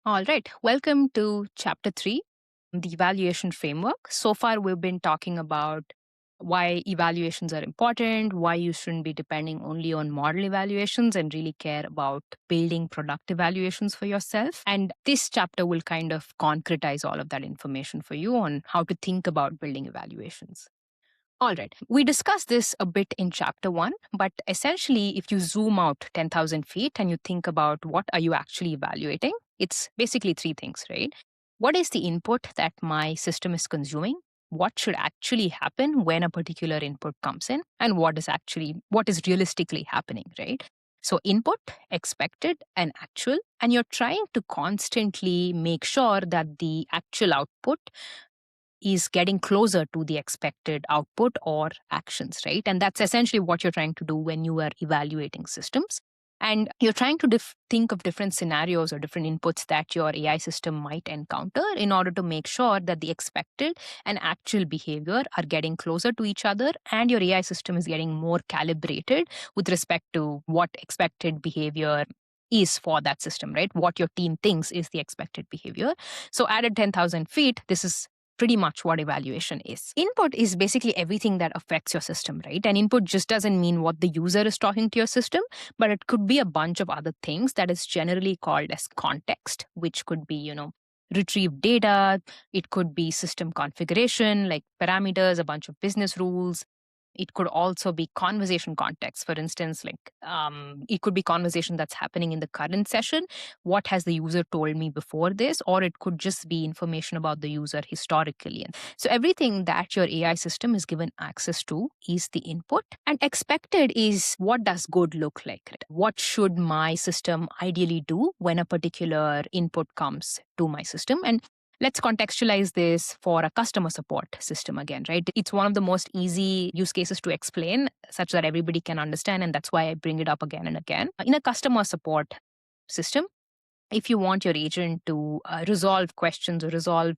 All right, welcome to Chapter 3, the evaluation framework. So far, we've been talking about why evaluations are important, why you shouldn't be depending only on model evaluations and really care about building product evaluations for yourself. And this chapter will kind of concretize all of that information for you on how to think about building evaluations. All right. We discussed this a bit in chapter 1, but essentially, if you zoom out 10,000 feet and you think about what are you actually evaluating, it's basically three things, right? What is the input that my system is consuming? What should actually happen when a particular input comes in? And what is realistically happening, right? So input, expected, and actual. And you're trying to constantly make sure that the actual output is getting closer to the expected output or actions, right? And that's essentially what you're trying to do when you are evaluating systems. And you're trying to think of different scenarios or different inputs that your AI system might encounter in order to make sure that the expected and actual behavior are getting closer to each other and your AI system is getting more calibrated with respect to what expected behavior is for that system, right? What your team thinks is the expected behavior. So at 10,000 feet, this is pretty much what evaluation is. Input is basically everything that affects your system, right? And input just doesn't mean what the user is talking to your system, but it could be a bunch of other things that is generally called as context, which could be, retrieved data. It could be system configuration, like parameters, a bunch of business rules. It could also be conversation context. For instance, it could be conversation that's happening in the current session. What has the user told me before this? Or it could just be information about the user historically. And so everything that your AI system is given access to is the input. And expected is what does good look like? Right? What should my system ideally do when a particular input comes to my system? And let's contextualize this for a customer support system again, right? It's one of the most easy use cases to explain such that everybody can understand. And that's why I bring it up again and again. In a customer support system, if you want your agent to resolve questions or resolve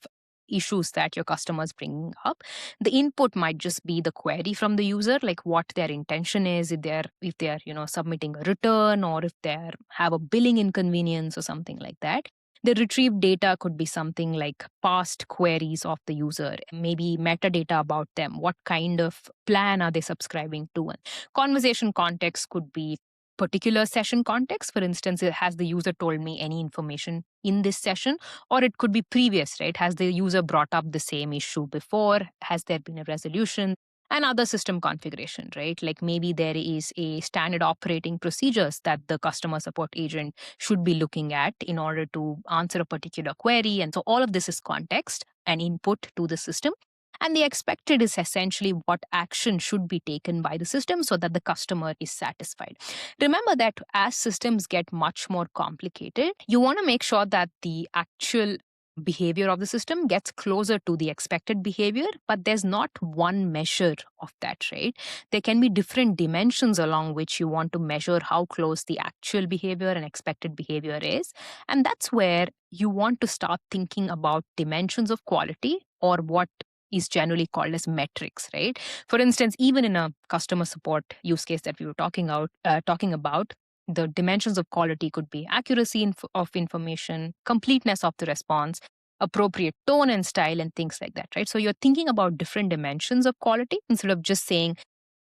issues that your customers bring up, the input might just be the query from the user, like what their intention is, if they're submitting a return, or if they have a billing inconvenience or something like that. The retrieved data could be something like past queries of the user, maybe metadata about them. What kind of plan are they subscribing to? And conversation context could be particular session context. For instance, has the user told me any information in this session? Or it could be previous, right? Has the user brought up the same issue before? Has there been a resolution? And other system configuration, right? Like maybe there is a standard operating procedures that the customer support agent should be looking at in order to answer a particular query. And so all of this is context and input to the system. And the expected is essentially what action should be taken by the system so that the customer is satisfied. Remember that as systems get much more complicated, you want to make sure that the actual behavior of the system gets closer to the expected behavior, but there's not one measure of that, right? There can be different dimensions along which you want to measure how close the actual behavior and expected behavior is. And that's where you want to start thinking about dimensions of quality, or what is generally called as metrics, right? For instance, even in a customer support use case that we were talking about, the dimensions of quality could be accuracy of information, completeness of the response, appropriate tone and style, and things like that, right? So you're thinking about different dimensions of quality instead of just saying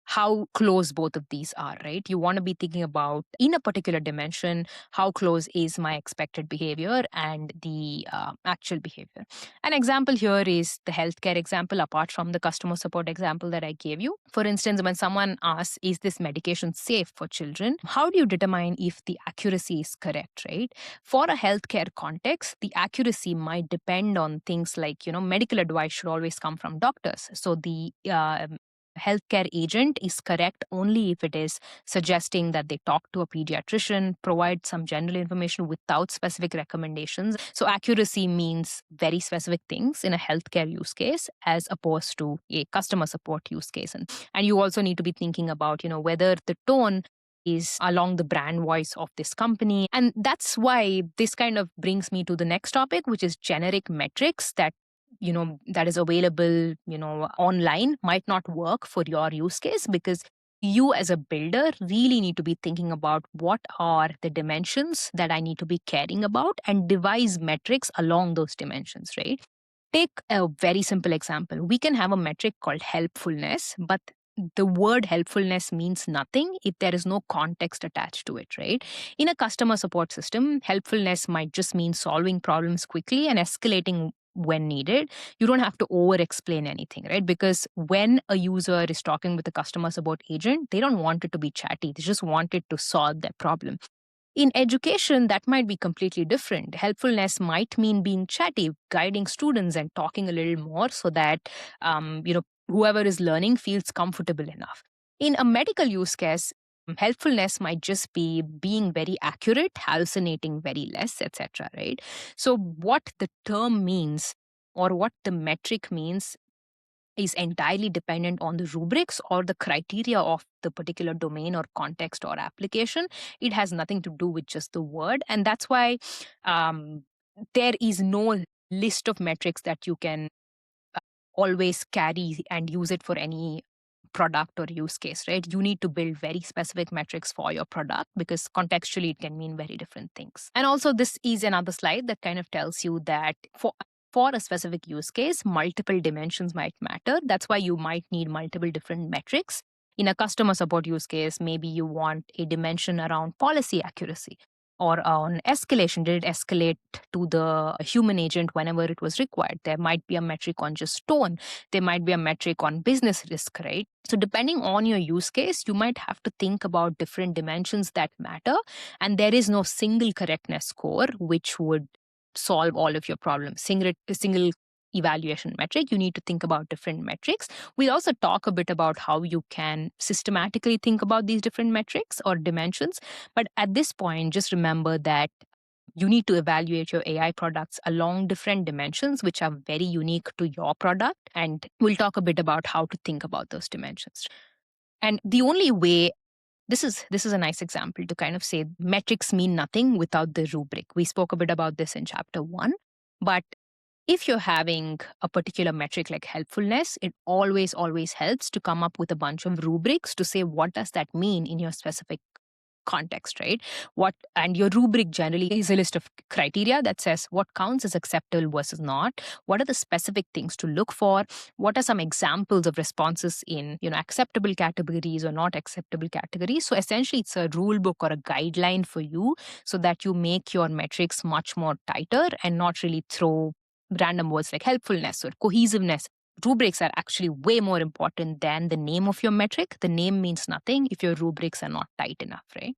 how close both of these are, right? You want to be thinking about, in a particular dimension, how close is my expected behavior and the actual behavior. An example here is the healthcare example, apart from the customer support example that I gave you. For instance, when someone asks, is this medication safe for children? How do you determine if the accuracy is correct, right? For a healthcare context, the accuracy might depend on things like, medical advice should always come from doctors. So the healthcare agent is correct only if it is suggesting that they talk to a pediatrician, provide some general information without specific recommendations. So accuracy means very specific things in a healthcare use case as opposed to a customer support use case. And you also need to be thinking about, whether the tone is along the brand voice of this company. And that's why this kind of brings me to the next topic, which is generic metrics that that is available online might not work for your use case, because you as a builder really need to be thinking about what are the dimensions that I need to be caring about and devise metrics along those dimensions, right? Take a very simple example. We can have a metric called helpfulness, but the word helpfulness means nothing if there is no context attached to it, right? In a customer support system, helpfulness might just mean solving problems quickly and escalating when needed. You don't have to over explain anything, right? Because when a user is talking with a customer support agent, they don't want it to be chatty. They just want it to solve their problem. In education, that might be completely different. Helpfulness might mean being chatty, guiding students and talking a little more so that whoever is learning feels comfortable enough. In a medical use case, helpfulness might just be being very accurate, hallucinating very less, etc. Right? So, what the term means or what the metric means is entirely dependent on the rubrics or the criteria of the particular domain or context or application. It has nothing to do with just the word. And that's why there is no list of metrics that you can always carry and use it for any product or use case, right? You need to build very specific metrics for your product because contextually it can mean very different things. And also, this is another slide that kind of tells you that for a specific use case, multiple dimensions might matter. That's why you might need multiple different metrics. In a customer support use case, maybe you want a dimension around policy accuracy or on escalation. Did it escalate to the human agent whenever it was required? There might be a metric on just tone. There might be a metric on business risk, right? So depending on your use case, you might have to think about different dimensions that matter. And there is no single correctness score which would solve all of your problems. Single evaluation metric. You need to think about different metrics. We'll also talk a bit about how you can systematically think about these different metrics or dimensions. But at this point, just remember that you need to evaluate your AI products along different dimensions, which are very unique to your product. And we'll talk a bit about how to think about those dimensions. And the only way, this is a nice example to kind of say metrics mean nothing without the rubric. We spoke a bit about this in chapter 1, but if you're having a particular metric like helpfulness, it always helps to come up with a bunch of rubrics to say what does that mean in your specific context, right? And your rubric generally is a list of criteria that says what counts as acceptable versus not. What are the specific things to look for? What are some examples of responses in acceptable categories or not acceptable categories? So essentially, it's a rule book or a guideline for you so that you make your metrics much more tighter and not really throw random words like helpfulness or cohesiveness. Rubrics are actually way more important than the name of your metric. The name means nothing if your rubrics are not tight enough, right?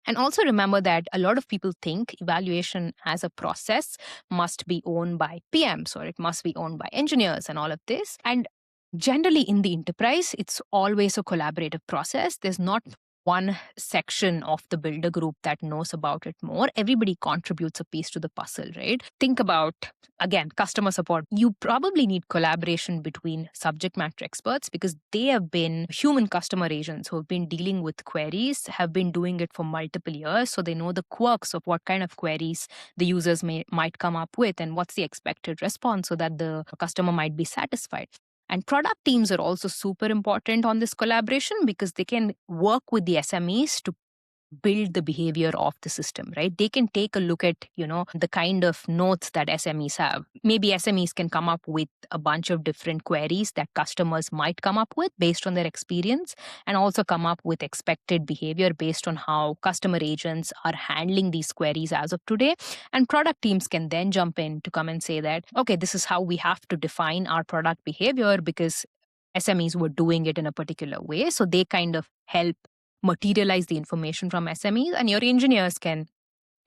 And also remember that a lot of people think evaluation as a process must be owned by PMs or it must be owned by engineers and all of this. And generally in the enterprise, it's always a collaborative process. There's not one section of the builder group that knows about it more. Everybody contributes a piece to the puzzle, right? Think about, again, customer support. You probably need collaboration between subject matter experts because they have been human customer agents who have been dealing with queries, have been doing it for multiple years. So they know the quirks of what kind of queries the users might come up with and what's the expected response so that the customer might be satisfied. And product teams are also super important on this collaboration because they can work with the SMEs to build the behavior of the system, right? They can take a look at, the kind of notes that SMEs have. Maybe SMEs can come up with a bunch of different queries that customers might come up with based on their experience and also come up with expected behavior based on how customer agents are handling these queries as of today. And product teams can then jump in to come and say that, okay, this is how we have to define our product behavior because SMEs were doing it in a particular way. So they kind of help materialize the information from SMEs, and your engineers can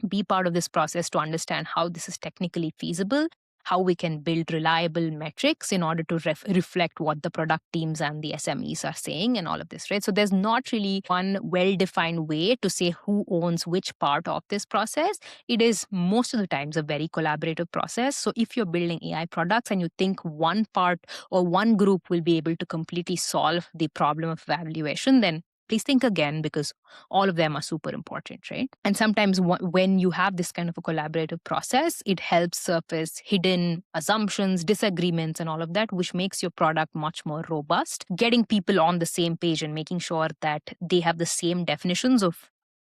be part of this process to understand how this is technically feasible, how we can build reliable metrics in order to reflect what the product teams and the SMEs are saying and all of this, right? So there's not really one well-defined way to say who owns which part of this process. It is most of the times a very collaborative process. So if you're building AI products and you think one part or one group will be able to completely solve the problem of evaluation, then please think again, because all of them are super important, right? And sometimes when you have this kind of a collaborative process, it helps surface hidden assumptions, disagreements, and all of that, which makes your product much more robust. Getting people on the same page and making sure that they have the same definitions of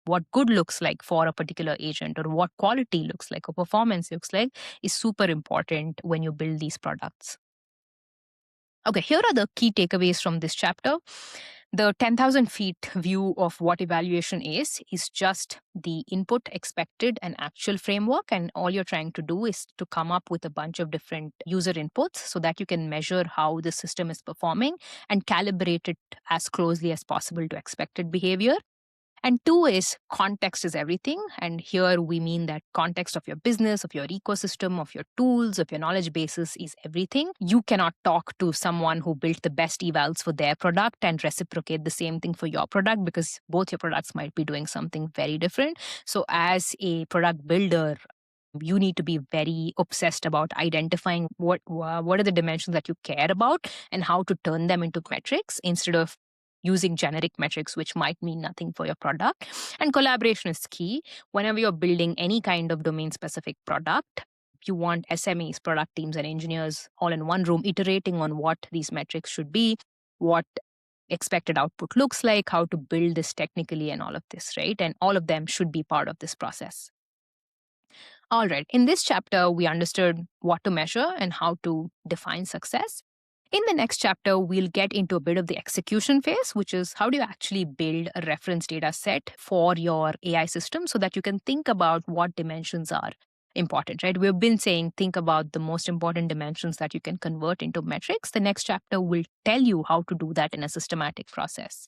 what good looks like for a particular agent, or what quality looks like or performance looks like, is super important when you build these products. Okay, here are the key takeaways from this chapter. The 10,000 feet view of what evaluation is just the input, expected, and actual framework. And all you're trying to do is to come up with a bunch of different user inputs so that you can measure how the system is performing and calibrate it as closely as possible to expected behavior. And two is context is everything. And here we mean that context of your business, of your ecosystem, of your tools, of your knowledge bases is everything. You cannot talk to someone who built the best evals for their product and reciprocate the same thing for your product, because both your products might be doing something very different. So as a product builder, you need to be very obsessed about identifying what are the dimensions that you care about and how to turn them into metrics instead of using generic metrics, which might mean nothing for your product. And collaboration is key. Whenever you're building any kind of domain-specific product, you want SMEs, product teams, and engineers all in one room iterating on what these metrics should be, what expected output looks like, how to build this technically, and all of this, right? And all of them should be part of this process. All right, in this chapter, we understood what to measure and how to define success. In the next chapter, we'll get into a bit of the execution phase, which is how do you actually build a reference data set for your AI system so that you can think about what dimensions are important, right? We've been saying think about the most important dimensions that you can convert into metrics. The next chapter will tell you how to do that in a systematic process.